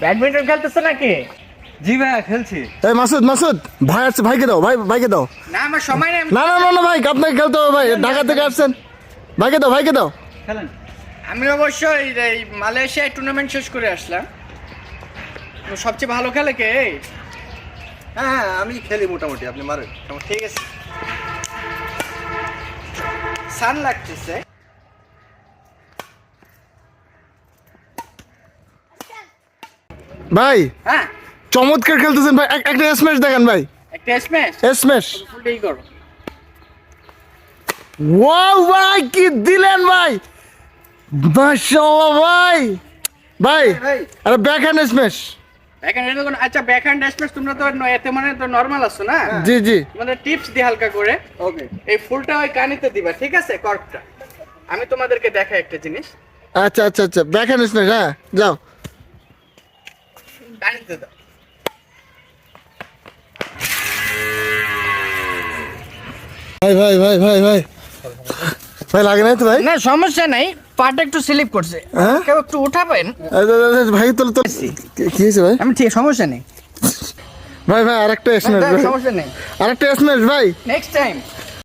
Badminton খেলতেছ নাকি? জি ভাইয়া খেলছি। এই মাসুদ ভাই আসছে, ভাইকে দাও, ভাইকে দাও। না আমার সময় নেই। না ভাই, আপনাকে খেলতে হবে ভাই, ঢাকা থেকে আসছেন। ভাইকে দাও। খেলেন। আমি অবশ্যই এই মালয়েশিয়ায় টুর্নামেন্ট শেষ করে আসলাম। তো সবচেয়ে ভালো খেলে কে? হ্যাঁ আমি খেলি মোটামুটি, আপনি মারেন। ঠিক আছে। সান লাগতেছে। ভাই হ্যাঁ চমৎকার খেলতেছেন ভাই, একটা স্ম্যাশ দেখান ভাই। একটা স্ম্যাশ। স্ম্যাশ। ফুলটাই করো। ওয়াও ভাই, কি দিলেন ভাই, মাশাআল্লাহ ভাই। ভাই আরে ব্যাক হ্যান্ড স্ম্যাশ। ব্যাকহ্যান্ড এটা কোন? আচ্ছা ব্যাকহ্যান্ড স্ম্যাশ তোমরা তো এতে মানে তো নরমাল আছো না? জি তোমাদের টিপস দি হালকা করে। ওকে। এই ফুলটা ওই কানিতে দিবা, ঠিক আছে? কর্কটা আমি তোমাদেরকে দেখাই একটা জিনিস। আচ্ছা ব্যাক হ্যান্ড স্ম্যাশ। হ্যাঁ যাও। কানিতে দাও। ভাই লাগে নাই তো ভাই? না সমস্যা নাই, পাটা একটু স্লিপ করছে। হ্যাঁ? কেউ একটু উঠাবেন? ভাই তো কি হয়েছে ভাই? আমি ঠিক, সমস্যা নেই। ভাই আরেকটা স্ম্যাশ ভাই, সমস্যা নেই, আরেকটা স্ম্যাশ ভাই। Next time.